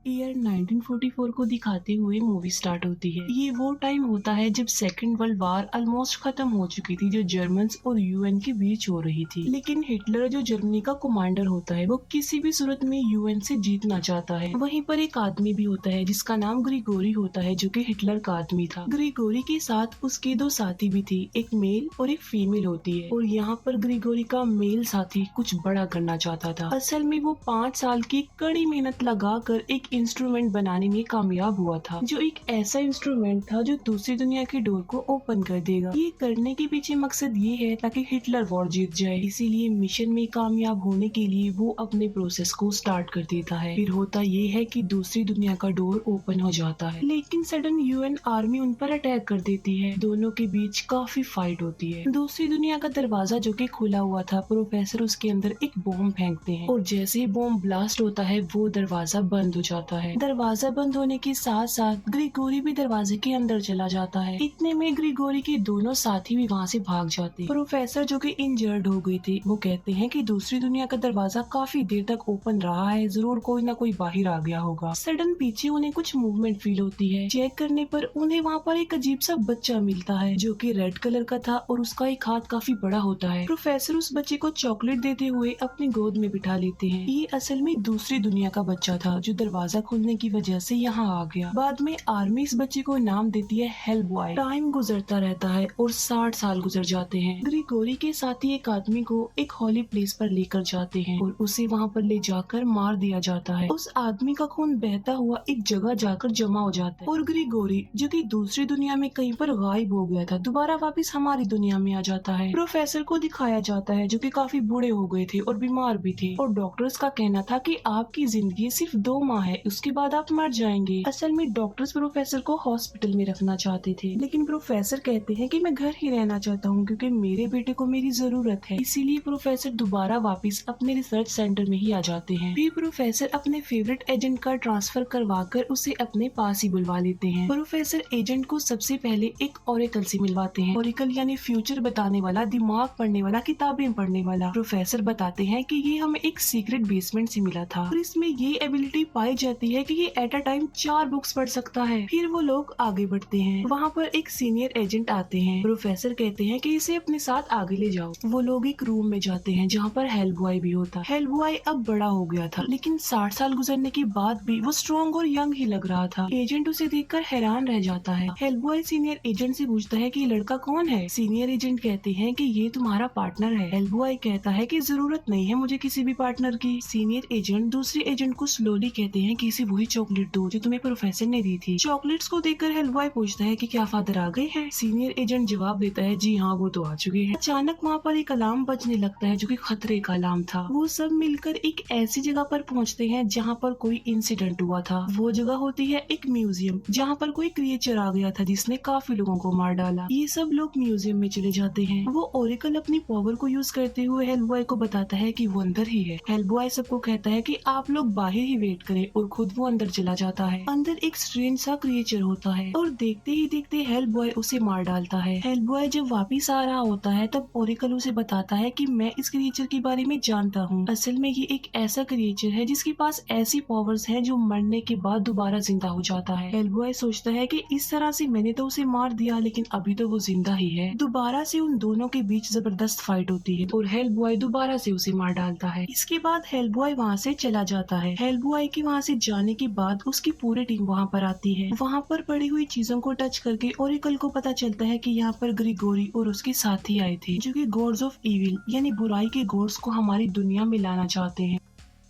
Year 1944 को दिखाते हुए मूवी स्टार्ट होती है। ये वो टाइम होता है जब सेकेंड वर्ल्ड वार ऑलमोस्ट खत्म हो चुकी थी, जो जर्मन्स और यूएन के बीच हो रही थी। लेकिन हिटलर, जो जर्मनी का कमांडर होता है, वो किसी भी सूरत में यूएन से जीतना चाहता है। वहीं पर एक आदमी भी होता है जिसका नाम ग्रिगोरी होता है, जो कि हिटलर का आदमी था। ग्रिगोरी के साथ उसके दो साथी भी थी, एक मेल और एक फीमेल होती है। और यहाँ पर ग्रिगोरी का मेल साथी कुछ बड़ा करना चाहता था। असल में वो 5 साल की कड़ी मेहनत लगाकर एक इंस्ट्रूमेंट बनाने में कामयाब हुआ था, जो एक ऐसा इंस्ट्रूमेंट था जो दूसरी दुनिया की डोर को ओपन कर देगा। ये करने के पीछे मकसद ये है ताकि हिटलर वॉर जीत जाए। इसीलिए मिशन में कामयाब होने के लिए वो अपने प्रोसेस को स्टार्ट कर देता है। फिर होता ये है कि दूसरी दुनिया का डोर ओपन हो जाता है, लेकिन सडन यूएन आर्मी उन पर अटैक कर देती है। दोनों के बीच काफी फाइट होती है। दूसरी दुनिया का दरवाजा जो कि खुला हुआ था, प्रोफेसर उसके अंदर एक बॉम्ब फेंकते हैं और जैसे ही बॉम्ब ब्लास्ट होता है वो दरवाजा बंद हो जाता है। दरवाजा बंद होने के साथ साथ ग्रिगोरी भी दरवाजे के अंदर चला जाता है। इतने में ग्रिगोरी के दोनों साथी भी वहाँ से भाग जाते। प्रोफेसर जो कि इंजर्ड हो गई थी, वो कहते हैं कि दूसरी दुनिया का दरवाजा काफी देर तक ओपन रहा है, जरूर कोई ना कोई बाहर आ गया होगा। सडन पीछे उन्हें कुछ मूवमेंट फील होती है। चेक करने पर उन्हें वहाँ पर एक अजीब सा बच्चा मिलता है, जो कि रेड कलर का था और उसका एक हाथ काफी बड़ा होता है। प्रोफेसर उस बच्चे को चॉकलेट देते हुए अपनी गोद में बिठा लेते हैं। ये असल में दूसरी दुनिया का बच्चा था, जो दरवाजा खुलने की वजह से यहाँ आ गया। बाद में आर्मी इस बच्चे को नाम देती है हेल बॉय। टाइम गुजरता रहता है और 60 साल गुजर जाते हैं। ग्रिगोरी के साथ ही एक आदमी को एक हॉली प्लेस पर लेकर जाते हैं और उसे वहाँ पर ले जाकर मार दिया जाता है। उस आदमी का खून बहता हुआ एक जगह जाकर जमा हो जाता है और ग्रिगोरी, जो कि दूसरी दुनिया में कहीं पर गायब हो गया था, दोबारा वापस हमारी दुनिया में आ जाता है। प्रोफेसर को दिखाया जाता है, जो कि काफी बूढ़े हो गए थे और बीमार भी थे, और डॉक्टर्स का कहना था कि आपकी जिंदगी सिर्फ 2 माह है, उसके बाद आप मर जाएंगे। असल में डॉक्टर्स प्रोफेसर को हॉस्पिटल में रखना चाहते थे, लेकिन प्रोफेसर कहते हैं कि मैं घर ही रहना चाहता हूँ क्योंकि मेरे बेटे को मेरी जरूरत है। इसीलिए प्रोफेसर दोबारा वापस अपने रिसर्च सेंटर में ही आ जाते हैं। फिर प्रोफेसर अपने फेवरेट एजेंट का ट्रांसफर करवाकर उसे अपने पास ही बुलवा लेते हैं। प्रोफेसर एजेंट को सबसे पहले एक ओरेकल से मिलवाते हैं। ओरेकल यानी फ्यूचर बताने वाला, दिमाग पढ़ने वाला, किताबें पढ़ने वाला। प्रोफेसर बताते हैं कि ये हमें एक सीक्रेट बेसमेंट से मिला था और इसमें ये एबिलिटी पाई जाती है कि ये एट अ टाइम 4 बुक्स पढ़ सकता है। फिर वो लोग आगे बढ़ते हैं। वहाँ पर एक सीनियर एजेंट आते हैं। प्रोफेसर कहते हैं कि इसे अपने साथ आगे ले जाओ। वो लोग एक रूम में जाते हैं जहाँ पर हेल बॉय भी होता है। हेल बॉय अब बड़ा हो गया था, लेकिन 60 साल गुजरने के बाद भी वो स्ट्रॉन्ग और यंग ही लग रहा था। एजेंट उसे देखकर हैरान रह जाता है। हेल बॉय सीनियर एजेंट से पूछता है कि ये लड़का कौन है। सीनियर एजेंट कहते हैं कि ये तुम्हारा पार्टनर है। हेल बॉय कहता है कि जरूरत नहीं है मुझे किसी भी पार्टनर की। सीनियर एजेंट दूसरे एजेंट को स्लोली कहते हैं कि इसे वही चॉकलेट दो जो तुम्हें प्रोफेसर ने दी थी। चॉकलेट्स को देखकर हेल बॉय पूछता है कि क्या फादर आ गए हैं। सीनियर एजेंट जवाब देता है जी हाँ, वो तो आ चुके हैं। अचानक वहाँ पर एक अलार्म बजने लगता है, जो कि खतरे का अलार्म था। वो सब मिलकर एक ऐसी जगह पर पहुँचते हैं जहाँ पर कोई इंसिडेंट हुआ था। वो जगह होती है एक म्यूजियम, जहाँ पर कोई क्रिएचर आ गया था जिसने काफी लोगों को मार डाला। ये सब लोग म्यूजियम में चले जाते हैं। वो ओरेकल अपनी पावर को यूज करते हुए हेल बॉय को बताता है कि वो अंदर ही है। हेल बॉय सबको कहता है कि आप लोग बाहर ही वेट करें और खुद वो अंदर चला जाता है। अंदर एक स्ट्रेंज सा क्रिएचर होता है और देखते ही देखते हेल बॉय उसे मार डालता है। हेल बॉय जब वापिस आ रहा होता है तब ओरेकल उसे बताता है कि मैं इस क्रिएचर के बारे में जानता हूँ। असल में ये एक ऐसा क्रिएचर है जिसके पास ऐसी पावर्स हैं जो मरने के बाद दोबारा जिंदा हो जाता है। हेल बॉय सोचता है कि इस तरह से मैंने तो उसे मार दिया, लेकिन अभी तो वो जिंदा ही है। दोबारा से उन दोनों के बीच जबरदस्त फाइट होती है और हेल बॉय दोबारा से उसे मार डालता है। इसके बाद हेल बॉय वहाँ से चला जाता है। हेल बॉय के वहाँ से जाने के बाद उसकी पूरी टीम वहाँ पर आती है। वहाँ पर पड़ी हुई चीजों को टच करके ओरेकल को पता चलता है कि यहाँ पर ग्रिगोरी और उसके साथी आए थे, जो कि गॉड्स ऑफ इविल यानी बुराई के गॉड्स को हमारी दुनिया में लाना चाहते हैं।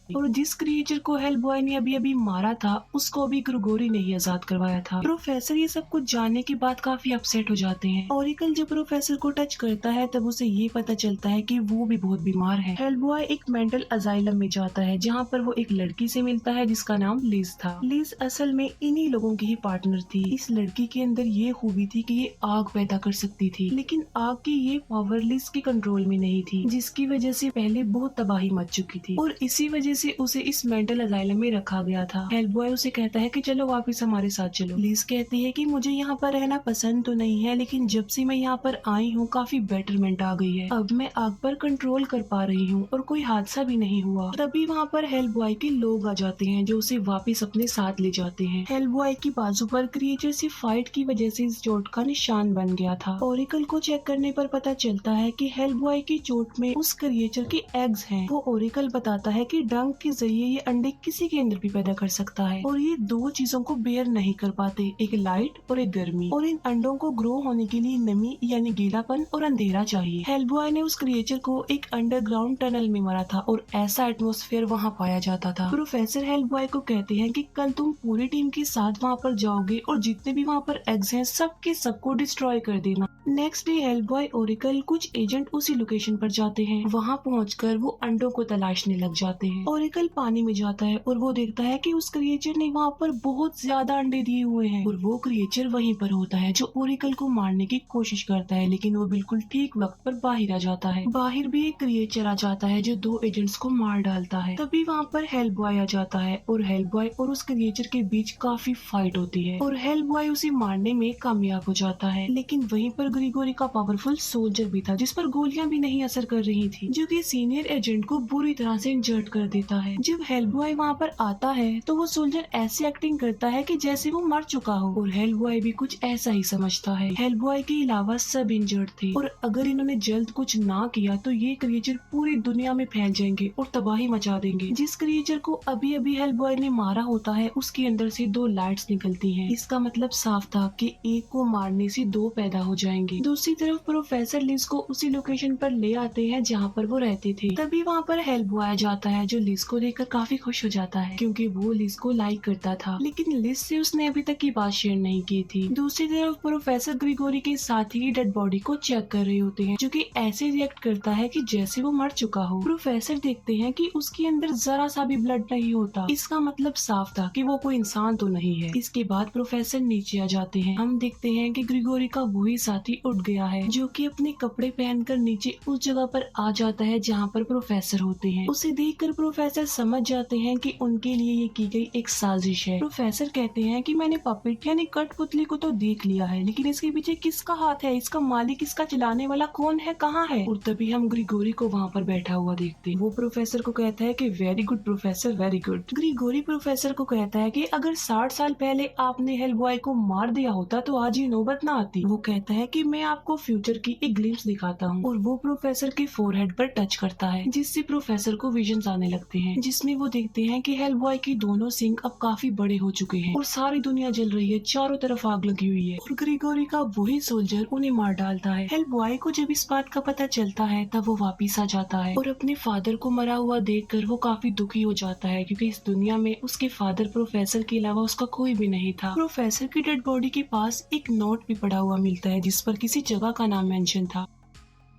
और जिस क्रिएचर को हेल बॉय ने अभी अभी मारा था, उसको अभी ग्रिगोरी ने ही आजाद करवाया था। प्रोफेसर ये सब कुछ जानने के बाद काफी अपसेट हो जाते हैं। ओरेकल जब प्रोफेसर को टच करता है तब उसे ये पता चलता है कि वो भी बहुत बीमार है। हेल बॉय एक मेंटल अजाइलम में जाता है, जहाँ पर वो एक लड़की से मिलता है जिसका नाम लिज था। लिज असल में इन्हीं लोगों की ही पार्टनर थी। इस लड़की के अंदर ये खूबी थी कि ये आग पैदा कर सकती थी, लेकिन आग की ये पावर लिज के कंट्रोल में नहीं थी, जिसकी वजह से पहले बहुत तबाही मच चुकी थी और इसी वजह से उसे इस मेंटल असाइलम में रखा गया था। हेल्पबॉय उसे कहता है कि चलो वापस हमारे साथ चलो। लिज कहती है कि मुझे यहाँ पर रहना पसंद तो नहीं है, लेकिन जब से मैं यहाँ पर आई हूँ काफी बेटरमेंट आ गई है। अब मैं आग पर कंट्रोल कर पा रही हूँ और कोई हादसा भी नहीं हुआ। तभी वहाँ पर हेल्पबॉय के लोग आ जाते हैं जो उसे वापस अपने साथ ले जाते हैं। हेल्पबॉय की बाजू पर क्रिएचर से फाइट की वजह से इस चोट का निशान बन गया था। ओरेकल को चेक करने पर पता चलता है कि हेल्पबॉय की चोट में उस क्रिएचर के एग्स हैं। वो ओरेकल बताता है कि डंक के जरिए ये अंडे किसी के अंदर भी पैदा कर सकता है और ये दो चीजों को बेयर नहीं कर पाते, एक लाइट और एक गर्मी। और इन अंडों को ग्रो होने के लिए नमी यानी गीलापन और अंधेरा चाहिए। हेल्पबॉय ने उस क्रिएचर को एक अंडरग्राउंड टनल में मारा था और ऐसा एटमॉस्फेयर वहाँ पाया जाता था। प्रोफेसर हेल्पबॉय को कहते हैं कि कल तुम पूरी टीम के साथ वहाँ पर जाओगे और जितने भी वहाँ पर एग्स हैं सबको डिस्ट्रॉय कर देना। नेक्स्ट डे हेल्पबॉय ओरेकल कुछ एजेंट उसी लोकेशन पर जाते हैं। वहाँ पहुंचकर वो अंडों को तलाशने लग जाते हैं। ओरेकल पानी में जाता है और वो देखता है कि उस क्रिएचर ने वहाँ पर बहुत ज्यादा अंडे दिए हुए हैं और वो क्रिएचर वहीं पर होता है जो ओरेकल को मारने की कोशिश करता है, लेकिन वो बिल्कुल ठीक वक्त पर बाहर आ जाता है। बाहर भी एक क्रिएचर आ जाता है जो दो एजेंट्स को मार डालता है। तभी वहाँ पर हेल्पबॉय आ जाता है और हेल्पबॉय और उस क्रिएचर के बीच काफी फाइट होती है और हेल्पबॉय उसे मारने में कामयाब हो जाता है। लेकिन वहीं पर ग्रिगोरी का पावरफुल सोल्जर भी था जिस पर गोलियां भी नहीं असर कर रही थी, जो कि सीनियर एजेंट को बुरी तरह से इंजर्ड कर देता है। जब हेल्पबॉय वहाँ पर आता है तो वो सोल्जर ऐसी एक्टिंग करता है कि जैसे वो मर चुका हो और हेल्पबॉय भी कुछ ऐसा ही समझता है। हेल्पबॉय के अलावा सब इंजर्ड थे और अगर इन्होंने जल्द कुछ ना किया तो ये क्रिएचर पूरी दुनिया में फैल जाएंगे और तबाही मचा देंगे। जिस क्रिएचर को अभी अभी हेल्पबॉय ने मारा होता है उसके अंदर से दो लाइट्स निकलती हैं। इसका मतलब साफ था कि एक को मारने से दो पैदा हो जाएंगे। दूसरी तरफ प्रोफेसर लिज को उसी लोकेशन पर ले आते हैं जहाँ पर वो रहते थे। तभी वहाँ पर हेल्पबॉय आ जाता है जो लिज को देखकर काफी खुश हो जाता है क्योंकि वो लिज को लाइक करता था, लेकिन लिज से उसने अभी तक की बात शेयर नहीं की थी। दूसरी तरफ प्रोफेसर ग्रिगोरी के साथ ही डेड बॉडी को चेक कर रहे होते हैं जो कि ऐसे रिएक्ट करता है कि जैसे वो मर चुका हो। प्रोफेसर देखते हैं कि उसके अंदर जरा सा भी ब्लड नहीं होता। इसका मतलब साफ था कि वो कोई इंसान तो नहीं है। इसके बाद प्रोफेसर नीचे आ जाते हैं। हम देखते हैं कि ग्रिगोरी का वही साथी उठ गया है जो कि अपने कपड़े पहनकर नीचे उस जगह पर आ जाता है जहाँ पर प्रोफेसर होते हैं। उसे देखकर प्रोफेसर समझ जाते हैं कि उनके लिए ये की गई एक साजिश है। प्रोफेसर कहते हैं कि मैंने पपेट यानी कठपुतली को तो देख लिया है, लेकिन इसके पीछे किसका हाथ है, इसका मालिक, इसका चलाने वाला कौन है, कहाँ है। और तभी हम ग्रिगोरी को वहाँ पर बैठा हुआ देखते हैं। वो प्रोफेसर को कहता है कि very good professor, very good. Grigory professor को कहता है कि अगर 60 साल पहले आपने हेल्पबॉय को मार दिया होता तो आज ये नौबत ना आती। वो कहता है कि मैं आपको फ्यूचर की एक ग्लिम्स दिखाता हूँ और वो प्रोफेसर के फोरहेड पर टच करता है जिससे प्रोफेसर को विजन्स आने लगते हैं, जिसमें वो देखते हैं कि हेल्पबॉय के दोनों सिंग अब काफी बड़े हो चुके हैं और सारी दुनिया जल रही है, चारों तरफ आग लगी हुई है और ग्रिगोरी का वही सोल्जर उन्हें मार डालता है। हेल्पबॉय को जब इस बात का पता चलता है तब वो वापिस आ जाता है और अपने फादर को मरा हुआ देखकर वो काफी दुखी हो जाता है क्योंकि इस दुनिया में उसके फादर प्रोफेसर के अलावा उसका कोई भी नहीं था। प्रोफेसर की डेड बॉडी के पास एक नोट भी पड़ा हुआ मिलता है जिस पर किसी जगह का नाम मेंशन था।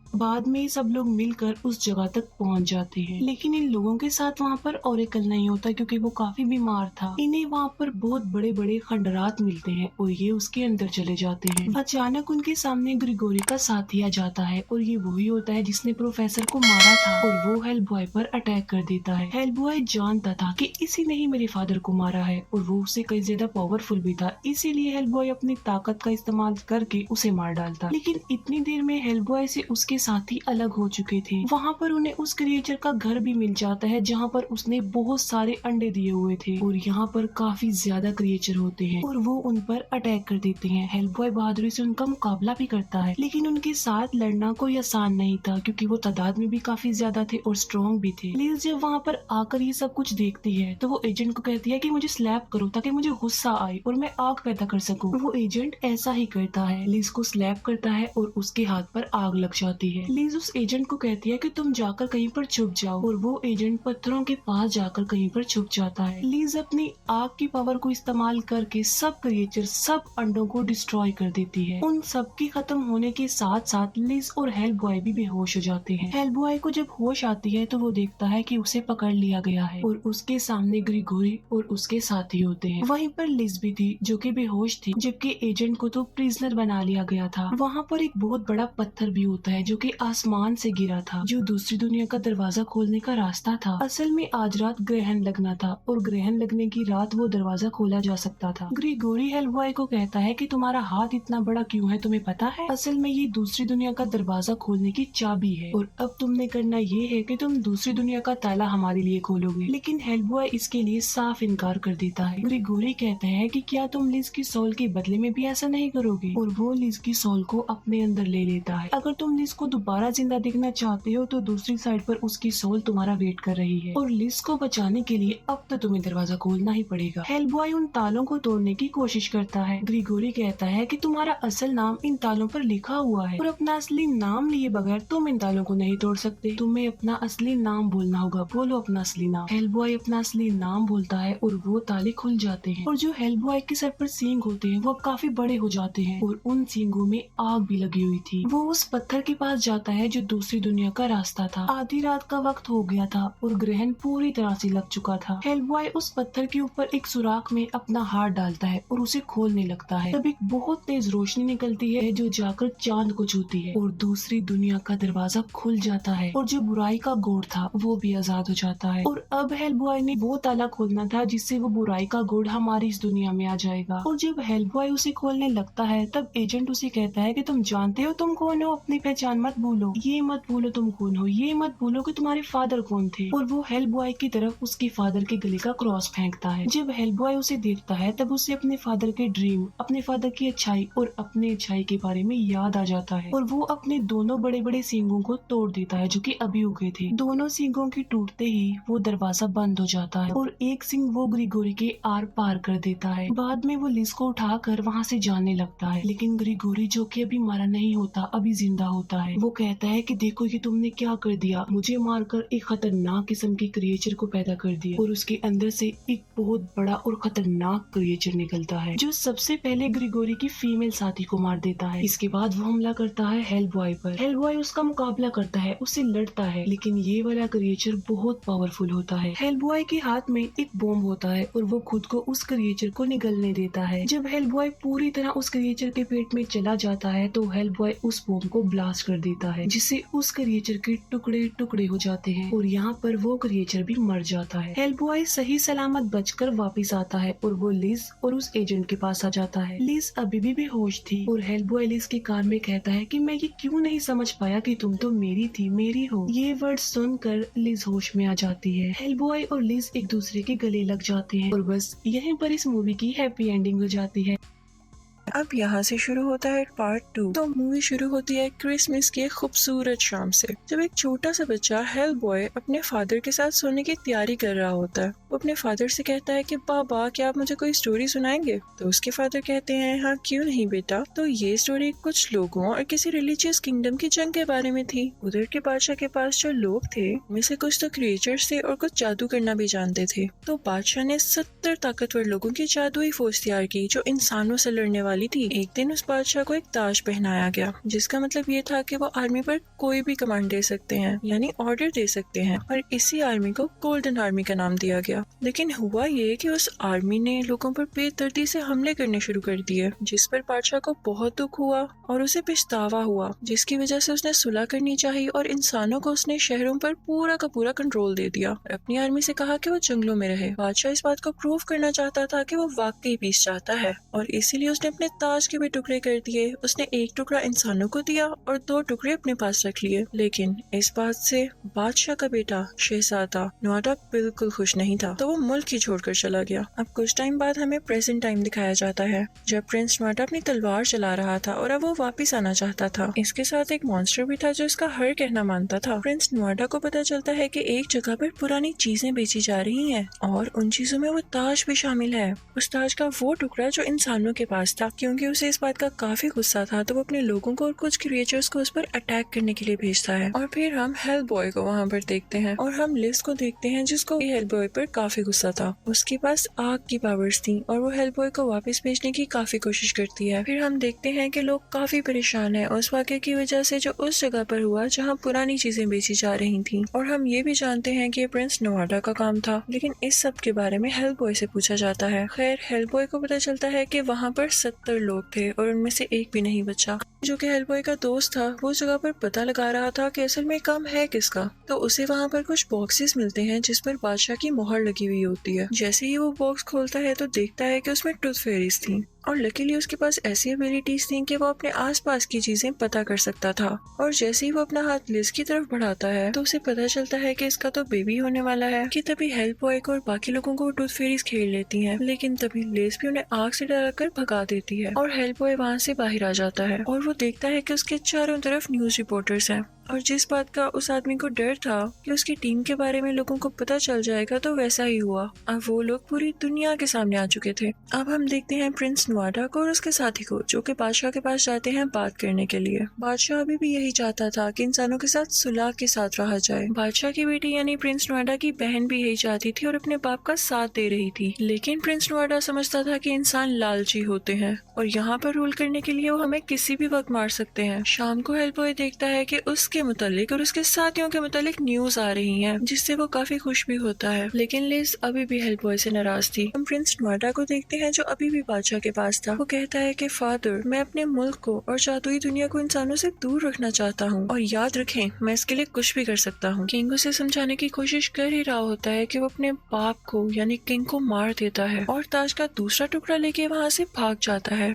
बाद में सब लोग मिलकर उस जगह तक पहुंच जाते हैं, लेकिन इन लोगों के साथ वहाँ पर ओरेकल नहीं होता क्योंकि वो काफी बीमार था। इन्हें वहाँ पर बहुत बड़े बड़े खंडरात मिलते हैं और ये उसके अंदर चले जाते हैं। अचानक उनके सामने ग्रिगोरी का साथी आ जाता है और ये वही होता है जिसने प्रोफेसर को मारा था और वो हेल्पबॉय पर अटैक कर देता है। हेल्पबॉय जानता था कि इसी ने ही मेरे फादर को मारा है और वो उससे कई ज्यादा पावरफुल भी था, इसीलिए हेल्पबॉय अपनी ताकत का इस्तेमाल करके उसे मार डालता। लेकिन इतनी देर में हेल्पबॉय से उसके साथी अलग हो चुके थे। वहाँ पर उन्हें उस क्रिएचर का घर भी मिल जाता है जहाँ पर उसने बहुत सारे अंडे दिए हुए थे और यहाँ पर काफी ज्यादा क्रिएचर होते हैं और वो उन पर अटैक कर देते हैं। हेल्पबॉय बहादुरी से उनका मुकाबला भी करता है, लेकिन उनके साथ लड़ना कोई आसान नहीं था क्योंकि वो तादाद में भी काफी ज्यादा थे और स्ट्रॉन्ग भी थे। लिज जब वहाँ पर आकर ये सब कुछ देखती है तो वो एजेंट को कहती है कि मुझे स्लैप करो ताकि मुझे गुस्सा आए और मैं आग पैदा कर सकूं। वो एजेंट ऐसा ही करता है, लिज को स्लैप करता है और उसके हाथ पर आग लग जाती है। लिज उस एजेंट को कहती है कि तुम जाकर कहीं पर छुप जाओ और वो एजेंट पत्थरों के पास जाकर कहीं पर छुप जाता है। लिज अपनी आग की पावर को इस्तेमाल करके सब क्रिएचर, सब अंडों को डिस्ट्रॉय कर देती है। उन सब के खत्म होने के साथ साथ लिज और हेल्पबॉय भी बेहोश हो जाते हैं। हेल्पबॉय को जब होश आती है तो वो देखता है कि उसे पकड़ लिया गया है और उसके सामने ग्रिगोरी और उसके साथी होते हैं। वहीं पर लिज भी थी जो कि बेहोश थी, जबकि एजेंट को तो प्रिजनर बना लिया गया था। वहाँ पर एक बहुत बड़ा पत्थर भी होता है जो जो कि आसमान से गिरा था, जो दूसरी दुनिया का दरवाजा खोलने का रास्ता था। असल में आज रात ग्रहण लगना था और ग्रहण लगने की रात वो दरवाजा खोला जा सकता था। ग्रिगोरी हेलबॉय को कहता है कि तुम्हारा हाथ इतना बड़ा क्यों है, तुम्हें पता है? असल में ये दूसरी दुनिया का दरवाजा खोलने की चाबी है और अब तुमने करना ये है कि तुम दूसरी दुनिया का ताला हमारे लिए खोलोगे। लेकिन हेलबॉय इसके लिए साफ इनकार कर देता है। ग्रिगोरी कहता है कि क्या तुम लिज की सोल के बदले में भी ऐसा नहीं करोगे, और वो लिज की सोल को अपने अंदर ले लेता है। अगर तुम लिज को दोबारा जिंदा देखना चाहते हो तो दूसरी साइड पर उसकी सोल तुम्हारा वेट कर रही है, और लिज को बचाने के लिए अब तो तुम्हें दरवाजा खोलना ही पड़ेगा। हेलबॉय उन तालों को तोड़ने की कोशिश करता है। ग्रिगोरी कहता है कि तुम्हारा असल नाम इन तालों पर लिखा हुआ है और अपना असली नाम लिए बगैर तुम इन तालों को नहीं तोड़ सकते। तुम्हें अपना असली नाम बोलना होगा, बोलो अपना असली नाम। हेलबॉय अपना असली नाम बोलता है और वो ताले खुल जाते हैं, और जो हेलबॉय के सर पर सींग होते हैं वो अब काफी बड़े हो जाते हैं और उन सींगों में आग भी लगी हुई थी। वो उस पत्थर के पास जाता है जो दूसरी दुनिया का रास्ता था। आधी रात का वक्त हो गया था और ग्रहण पूरी तरह से लग चुका था। हेलबॉय उस पत्थर के ऊपर एक सुराख में अपना हाथ डालता है और उसे खोलने लगता है। तब एक बहुत तेज रोशनी निकलती है जो जाकर चांद को छूती है और दूसरी दुनिया का दरवाजा खुल जाता है, और जो बुराई का गोड़ था वो भी आजाद हो जाता है। और अब हेलबॉय ने वो ताला खोलना था जिससे वो बुराई का गोड़ हमारी इस दुनिया में आ जाएगा। और जब हेलबॉय उसे खोलने लगता है तब एजेंट उसे कहता है कि तुम जानते हो तुम कौन हो, अपनी पहचान मत भूलो, ये मत भूलो तुम कौन हो, ये मत भूलो कि तुम्हारे फादर कौन थे। और वो हेलबॉय की तरफ उसके फादर के गले का क्रॉस फेंकता है। जब हेलबॉय उसे देखता है तब उसे अपने फादर के ड्रीम, अपने फादर की अच्छाई और अपने अच्छाई के बारे में याद आ जाता है, और वो अपने दोनों बड़े बड़े सींगों को तोड़ देता है जो कि अभी उगे थे। दोनों सींगों के टूटते ही वो दरवाजा बंद हो जाता है और एक सींग वो ग्रिगोरी के आर पार कर देता है। बाद में वो लिज को उठाकर वहाँ से जाने लगता है, लेकिन ग्रिगोरी जो कि अभी मारा नहीं होता, अभी जिंदा होता है, वो कहता है कि देखो ये तुमने क्या कर दिया, मुझे मारकर एक खतरनाक किस्म के क्रिएचर को पैदा कर दिया। और उसके अंदर से एक बहुत बड़ा और खतरनाक क्रिएचर निकलता है जो सबसे पहले ग्रिगोरी की फीमेल साथी को मार देता है। इसके बाद वो हमला करता है हेलबॉय पर। हेलबॉय उसका मुकाबला करता है, उससे लड़ता है, लेकिन ये वाला क्रिएचर बहुत पावरफुल होता है। हेलबॉय के हाथ में एक बॉम्ब होता है और वो खुद को उस क्रिएचर को निगलने देता है। जब हेलबॉय पूरी तरह उस क्रिएचर के पेट में चला जाता है तो हेलबॉय उस बॉम्ब को ब्लास्ट कर देता है, जिससे उस क्रिएचर के टुकड़े टुकड़े हो जाते हैं और यहाँ पर वो क्रिएचर भी मर जाता है। हेलबॉय सही सलामत बचकर वापस आता है और वो लिज और उस एजेंट के पास आ जाता है। लिज अभी भी बेहोश थी और हेलबॉय लिज के कान में कहता है कि मैं ये क्यों नहीं समझ पाया कि तुम तो मेरी थी, मेरी हो। ये वर्ड सुनकर लिज होश में आ जाती है। हेलबॉय और लिज एक दूसरे के गले लग जाते हैं और बस यहीं पर इस मूवी की हैप्पी एंडिंग हो जाती है। अब यहाँ से शुरू होता है पार्ट 2। तो मूवी शुरू होती है क्रिसमस की एक खूबसूरत शाम से, जब एक छोटा सा बच्चा हेलबॉय अपने फादर के साथ सोने की तैयारी कर रहा होता है। वो अपने फादर से कहता है कि पापा क्या आप मुझे कोई स्टोरी सुनाएंगे? तो उसके फादर कहते हैं हाँ क्यों नहीं बेटा। तो ये स्टोरी कुछ लोगों और किसी रिलीजियस किंगडम की जंग के बारे में थी। उधर के बादशाह के पास जो लोग थे उनमें से कुछ तो क्रिएचर्स थे और कुछ जादू करना भी जानते थे। तो बादशाह ने 70 ताकतवर लोगों की जादुई फौज तैयार की जो इंसानों से लड़ने वाली थी। एक दिन उस बादशाह को एक ताज पहनाया गया, जिसका मतलब ये था कि वो आर्मी पर कोई भी कमांड दे सकते हैं, यानी ऑर्डर दे सकते हैं, और इसी आर्मी को गोल्डन आर्मी का नाम दिया गया। लेकिन हुआ ये कि उस आर्मी ने लोगों पर बेदर्दी से हमले करने शुरू कर दिए, जिस पर बादशाह को बहुत दुख हुआ और उसे पछतावा हुआ, जिसकी वजह से उसने सुलह करनी चाहिए और इंसानों को उसने शहरों पर पूरा का पूरा कंट्रोल दे दिया और अपनी आर्मी से कहा कि वो जंगलों में रहे। बादशाह इस बात को प्रूव करना चाहता था कि वो वाकई पीस चाहता है और इसीलिए उसने अपने ताज के भी टुकड़े कर दिए। उसने एक टुकड़ा इंसानों को दिया और 2 टुकड़े अपने पास रख लिए। लेकिन इस बात से बादशाह का बेटा शहजादा नुआडा बिल्कुल खुश नहीं था, तो वो मुल्क ही छोड़कर चला गया। अब कुछ टाइम बाद हमें प्रेजेंट टाइम दिखाया जाता है, जब प्रिंस नुआडा अपनी तलवार चला रहा था और अब वो वापस आना चाहता था। इसके साथ एक मॉन्स्टर भी था जो इसका हर कहना मानता था। प्रिंस नुआडा को पता चलता है कि एक जगह पर पुरानी चीजें बेची जा रही हैं और उन चीजों में वो ताज भी शामिल है। उस ताज का वो टुकड़ा जो इंसानों के पास था। क्योंकि उसे इस बात का काफी गुस्सा था तो वो अपने लोगों को और कुछ क्रिएचर्स को उस पर अटैक करने के लिए भेजता है। और फिर हम हेलबॉय को वहाँ पर देखते हैं और हम लिज को देखते हैं जिसको हेलबॉय पर काफी गुस्सा था। उसके पास आग की पावर्स थी और वो हेलबॉय को वापस भेजने की काफी कोशिश करती है। फिर हम देखते हैं कि लोग काफी परेशान हैं उस वाक़े की वजह से जो उस जगह पर हुआ जहाँ पुरानी चीजें बेची जा रही थी। और हम ये भी जानते हैं कि प्रिंस नुआडा का काम था, लेकिन इस सब के बारे में हेलबॉय से पूछा जाता है। खैर हेलबॉय को पता चलता है कि वहाँ पर 70 लोग थे और उनमें से एक भी नहीं बचा। जो कि हेलबॉय का दोस्त था वो जगह पर पता लगा रहा था कि असल में काम है किसका। तो उसे वहाँ पर कुछ बॉक्सेस मिलते हैं जिस पर बादशाह की मोहर लगी हुई होती है। जैसे ही वो बॉक्स खोलता है तो देखता है कि उसमें टूथ फेरीज थी और लकीली उसके पास ऐसी एबिलिटीज थी कि वो अपने आसपास की चीजें पता कर सकता था। और जैसे ही वो अपना हाथ लिज की तरफ बढ़ाता है तो उसे पता चलता है कि इसका तो बेबी होने वाला है। कि तभी हेलबॉय को और बाकी लोगों को टूथ फेरीज खेल लेती हैं, लेकिन तभी लिज भी उन्हें आग से डराकर भगा देती है और हेलबॉय वहाँ से बाहर आ जाता है और वो देखता है कि उसके चारों तरफ न्यूज रिपोर्टर्स हैं। और जिस बात का उस आदमी को डर था कि उसकी टीम के बारे में लोगों को पता चल जाएगा तो वैसा ही हुआ। अब वो लोग पूरी दुनिया के सामने आ चुके थे। अब हम देखते हैं प्रिंस नुआडा को और उसके साथी को जो कि बादशाह के पास जाते हैं बात करने के लिए। बादशाह अभी भी यही चाहता था कि इंसानों के साथ सुलह के साथ रहा जाए। बादशाह की बेटी यानी प्रिंस नुआडा की बहन भी यही चाहती थी और अपने बाप का साथ दे रही थी, लेकिन प्रिंस नुआडा समझता था कि इंसान लालची होते हैं और यहाँ पर रूल करने के लिए वो हमें किसी भी वक्त मार सकते हैं। शाम को हेलबॉय देखता है कि उसके मुतालिक और उसके साथियों के मुतालिक न्यूज आ रही हैं, जिससे वो काफी खुश भी होता है, लेकिन लिज अभी भी हेलबॉय से नाराज थी। हम प्रिंस नुआडा को देखते हैं जो अभी भी बादशाह के पास था। वो कहता है कि फादर, मैं अपने मुल्क को और जादुई दुनिया को इंसानों से दूर रखना चाहता हूँ और याद रखें मैं इसके लिए कुछ भी कर सकता हूँ। किंग उसे समझाने की कोशिश कर ही रहा होता है कि वो अपने बाप को यानी किंग को मार देता है और ताज का दूसरा टुकड़ा लेके वहाँ से भाग जाता है।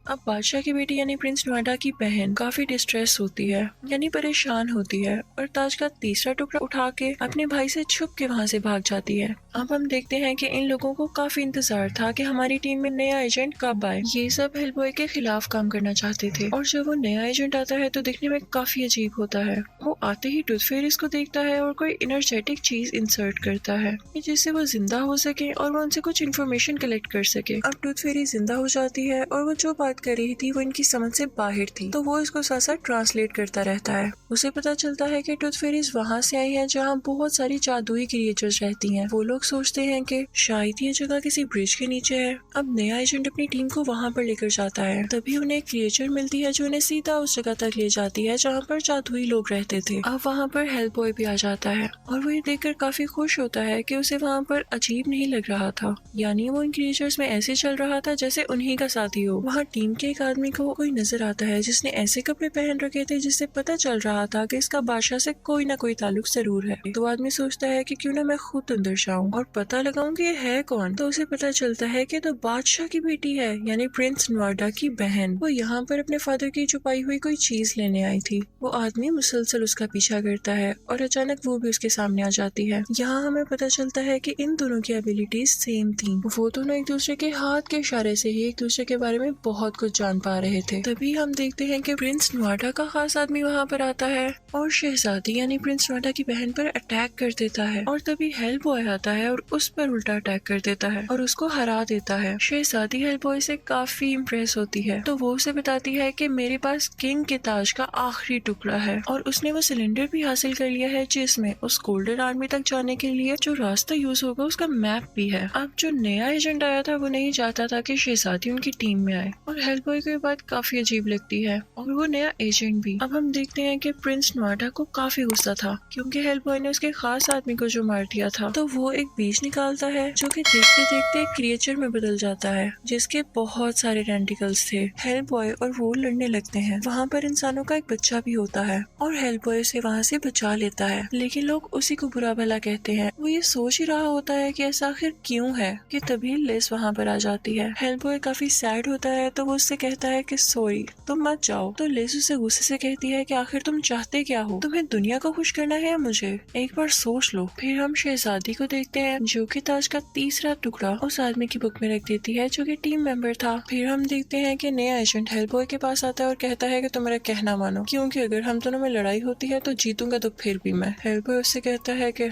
अब बादशाह की बेटी यानी प्रिंस नुआडा की बहन काफी डिस्ट्रेस होती है यानी परेशान होती है और ताज का तीसरा टुकड़ा उठा के अपने भाई से छुप के वहाँ से भाग जाती है। अब हम देखते हैं कि इन लोगों को काफी इंतजार था कि हमारी टीम में नया एजेंट कब आए। ये सब हेलबॉय के खिलाफ काम करना चाहते थे और जब वो नया एजेंट आता है तो दिखने में काफी अजीब होता है। वो आते ही टूथ फेरीज को देखता है और कोई एनर्जेटिक चीज इंसर्ट करता है जिससे वो जिंदा हो सके और वो उनसे कुछ इन्फॉर्मेशन कलेक्ट कर सके। अब टूथ फेरी जिंदा हो जाती है और वो जो बात कर रही थी वो इनकी समझ से बाहर थी, तो वो इसको साथ साथ ट्रांसलेट करता रहता है। उसे पता चलता है कि टूथ फेरीज वहाँ से आई हैं जहाँ बहुत सारी जादुई क्रिएचर्स रहती हैं। वो लोग सोचते हैं कि शायद ये जगह किसी ब्रिज के नीचे है। अब नया एजेंट अपनी टीम को वहाँ पर लेकर जाता है, तभी उन्हें एक क्रिएचर मिलती है जो उन्हें सीधा उस जगह तक ले जाती है जहाँ पर जादुई लोग रहते थे। अब वहाँ पर हेलबॉय भी आ जाता है और वो ये देखकर काफी खुश होता है कि उसे वहाँ पर अजीब नहीं लग रहा था, यानी वो इन क्रिएचर्स में ऐसे चल रहा था जैसे उन्हीं का साथी हो। वहाँ टीम के एक आदमी को कोई नजर आता है जिसने ऐसे कपड़े पहन रखे थे जिससे पता चल रहा था कि इसका बादशाह से कोई ना कोई ताल्लुक जरूर है। तो आदमी सोचता है कि क्यों ना मैं खुद अंदर जाऊं और पता लगाऊं कि ये है कौन। तो उसे पता चलता है कि तो बादशाह की बेटी है यानी प्रिंस नुआडा की बहन। वो यहाँ पर अपने फादर की छुपाई हुई कोई चीज लेने आई थी। वो आदमी मुसलसल उसका पीछा करता है और अचानक वो भी उसके सामने आ जाती है। यहाँ हमें पता चलता है कि इन दोनों की एबिलिटीज सेम थी। वो दोनों एक दूसरे के हाथ के इशारे से ही एक दूसरे के बारे में बहुत कुछ जान पा रहे थे। तभी हम देखते हैं कि प्रिंस नुआडा का खास आदमी वहाँ पर आता है और शहजादी यानी प्रिंस नुआडा की बहन पर अटैक कर देता है और तभी हेलबॉय आता है और उस पर उल्टा अटैक कर देता है और उसको हरा देता है। शहजादी हेलबॉय से काफी इम्प्रेस होती है, तो वो उसे बताती है कि मेरे पास किंग के ताज का आखिरी टुकड़ा है और उसने वो सिलेंडर भी हासिल कर लिया है जिसमें उस गोल्डन आर्मी तक जाने के लिए जो रास्ता यूज होगा उसका मैप भी है। अब जो नया एजेंट आया था वो नहीं चाहता था कि शहजादी उनकी टीम में आए और हेलबॉय को ये बात काफी अजीब लगती है और वो नया एजेंट भी। अब हम देखते हैं कि प्रिंस नुआडा को काफी गुस्सा था क्योंकि हेलबॉय ने उसके खास आदमी को जो मार दिया था। तो वो एक बीज निकालता है जो कि देखते देखते क्रिएचर में बदल जाता है जिसके बहुत सारे टेंटिकल्स थे। हेलबॉय और वो लड़ने लगते हैं। वहाँ पर इंसानों का एक बच्चा भी होता है और हेलबॉय उसे वहाँ से बचा लेता है, लेकिन लोग उसी को बुरा भला कहते हैं। वो ये सोच ही रहा होता है कि ऐसा आखिर क्यों है कि तभी लिज वहाँ पर आ जाती है। हेलबॉय काफी सैड होता है तो वो उससे कहता है कि सॉरी तुम मत जाओ। तो लिज उसे गुस्से से कहती है कि आखिर तुम चाहते क्या हो, तुम्हें दुनिया को खुश करना है या मुझे, एक बार सोच लो। फिर हम शहजादी को देखते हैं जो कि ताज का तीसरा टुकड़ा उस आदमी की बुक में रख देती है जो कि टीम मेंबर था। फिर हम देखते हैं कि नया एजेंट हेलबॉय के पास आता है और कहता है कि तुम मेरा कहना मानो क्योंकि अगर हम दोनों में लड़ाई होती है तो जीतूंगा तो फिर भी मैं। हेलबॉय उससे कहता है कि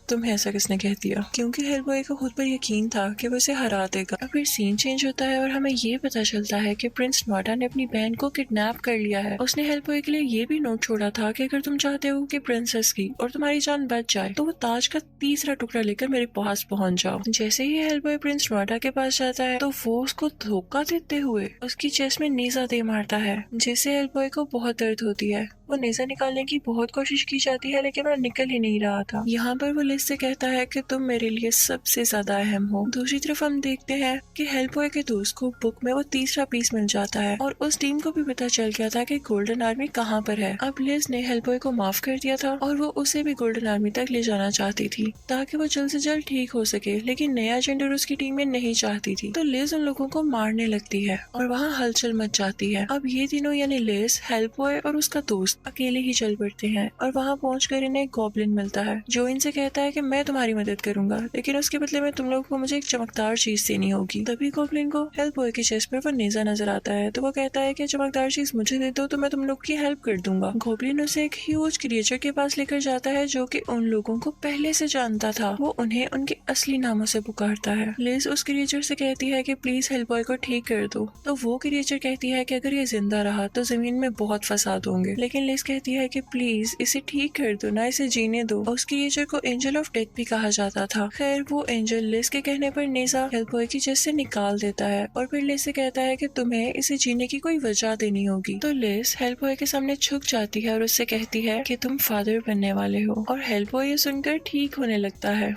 तुम्हें ऐसा किसने कह दिया, क्योंकि हेलबॉय को खुद पर यकीन था कि वो उसे हरा देगा। फिर सीन चेंज होता है और हमें ये पता चलता है कि प्रिंस नुआडा ने अपनी बहन को किडनैप कर लिया है। उसने हेलबॉय के लिए ये भी नोट छोड़ा था कि अगर तुम चाहते हो कि प्रिंसेस की और तुम्हारी जान बच जाए तो वो ताज का तीसरा टुकड़ा लेकर मेरे पास पहुंच जाओ। जैसे ही हेलबॉय प्रिंस नुआडा के पास जाता है तो वो उसको धोखा देते हुए उसकी चेस्ट में नेजा दे मारता है जिससे हेलबॉय को बहुत दर्द होती है वो नेजा निकालने की बहुत कोशिश की जाती है लेकिन वो निकल ही नहीं रहा था। यहाँ पर वो लिज से कहता है कि तुम मेरे लिए सबसे ज्यादा अहम हो। दूसरी तरफ हम देखते हैं कि हेल्पबॉय के दोस्त को बुक में वो तीसरा पीस मिल जाता है और उस टीम को भी पता चल गया था कि गोल्डन आर्मी कहाँ पर है। अब लिज ने हेल्पबॉय को माफ कर दिया था और वो उसे भी गोल्डन आर्मी तक ले जाना चाहती थी ताकि वो जल्द से जल्द ठीक हो सके, लेकिन नया एजेंट और उसकी टीम में नहीं चाहती थी। तो लिज उन लोगों को मारने लगती है और वहाँ हलचल मच जाती है। अब ये तीनों यानी लिज, हेल्पबॉय और उसका दोस्त अकेले ही चल पड़ते हैं और वहाँ पहुंचकर इन्हें एक गॉब्लिन मिलता है जो इनसे कहता है कि मैं तुम्हारी मदद करूंगा, लेकिन उसके बदले में तुम लोगों को मुझे एक चमकदार चीज देनी होगी। तभी गॉब्लिन को हेल्पबॉय के चेस्ट पर वो नेजा नजर आता है तो वो कहता है कि चमकदार चीज मुझे दे दो तो मैं तुम लोग की हेल्प कर दूंगा। गॉब्लिन उसे एक ह्यूज क्रिएचर के पास लेकर जाता है जो कि उन लोगों को पहले से जानता था। वो उन्हें उनके असली नामों से पुकारता है। लिज उस क्रिएचर से कहती है कि प्लीज हेल्पबॉय को ठीक कर दो। तो वो क्रिएचर कहती है कि अगर ये जिंदा रहा तो जमीन में बहुत फसाद होंगे, लेकिन लिज कहती है कि प्लीज इसे ठीक कर दो ना, इसे जीने दो। उस क्रिएचर को एंजल ऑफ डेथ भी कहा जाता था। खैर वो एंजल लिज के कहने पर नेजा हेल्पबॉय की चेस्ट से निकाल देता है और फिर लिज से कहता है कि तुम्हें इसे जीने की कोई वजह देनी होगी। तो लिज हेल्पबॉय के सामने झुक जाती है और उससे कहती है कि तुम फादर बनने वाले हो और हेल्पबॉय ये सुनकर ठीक होने लगता है।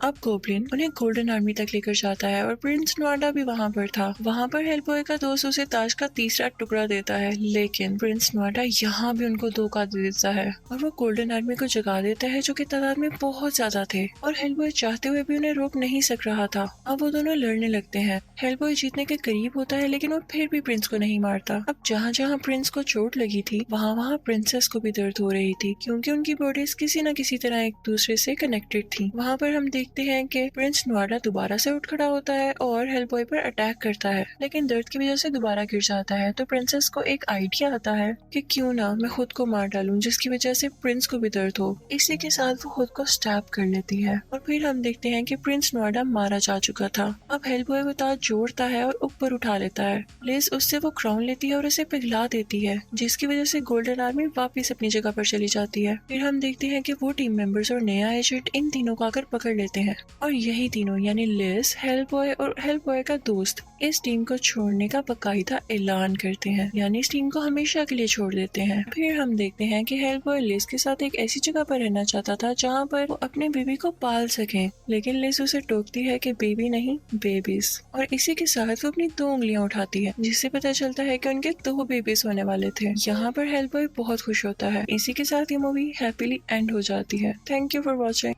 अब गॉब्लिन उन्हें गोल्डन आर्मी तक लेकर जाता है और प्रिंस नोएडा भी वहाँ पर था। वहाँ पर हेल्पबॉय का दोस्त उसे ताज का तीसरा टुकड़ा देता है, लेकिन प्रिंस नोएडा यहाँ भी उनको धोखा दे देता है और वो गोल्डन आर्मी को जगा देता है जो कि तादाद में बहुत ज्यादा थे और हेल्पबॉय चाहते हुए भी उन्हें रोक नहीं सक रहा था। अब वो दोनों लड़ने लगते हैं। हेल्पबॉय जीतने के करीब होता है लेकिन वो फिर भी प्रिंस को नहीं मारता। अब जहाँ जहाँ प्रिंस को चोट लगी थी वहाँ वहाँ प्रिंसेस को भी दर्द हो रही थी क्योंकि उनकी बॉडीज किसी न किसी तरह एक दूसरे से कनेक्टेड थी। वहाँ पर हम देखते हैं कि प्रिंस नोएडा दोबारा से उठ खड़ा होता है और हेल्पबॉय पर अटैक करता है, लेकिन दर्द की वजह से दोबारा गिर जाता है। तो प्रिंसेस को एक आइडिया आता है कि क्यों ना मैं खुद को मार डालूं जिसकी वजह से प्रिंस को भी दर्द हो। इसी के साथ वो खुद को स्टैब कर लेती है और फिर हम देखते हैं कि प्रिंस नोएडा मारा जा चुका था। अब हेल्पबॉय वो ताज जोड़ता है और ऊपर उठा लेता है। लिज उससे वो क्राउन लेती है और उसे पिघला देती है जिसकी वजह से गोल्डन आर्मी वापिस अपनी जगह पर चली जाती है। फिर हम देखते हैं कि वो टीम मेंबर्स और नया एजेंट इन तीनों को आकर पकड़ लेते हैं और यही तीनों यानी लिज, हेल्पबॉय और हेल्पबॉय का दोस्त इस टीम को छोड़ने का बाकायदा ऐलान करते हैं, यानी इस टीम को हमेशा के लिए छोड़ देते हैं। फिर हम देखते हैं कि हेल्पबॉय लिज के साथ एक ऐसी जगह पर रहना चाहता था जहाँ पर वो अपने बेबी को पाल सके, लेकिन लिज उसे टोकती है कि बेबी नहीं बेबीज, और इसी के साथ वो अपनी 2 उंगलियां उठाती है जिससे पता चलता है कि उनके 2 बेबीज होने वाले थे। यहाँ पर हेल्पबॉय बहुत खुश होता है। इसी के साथ ये मूवी हैप्पीली एंड हो जाती है। Thank you for watching.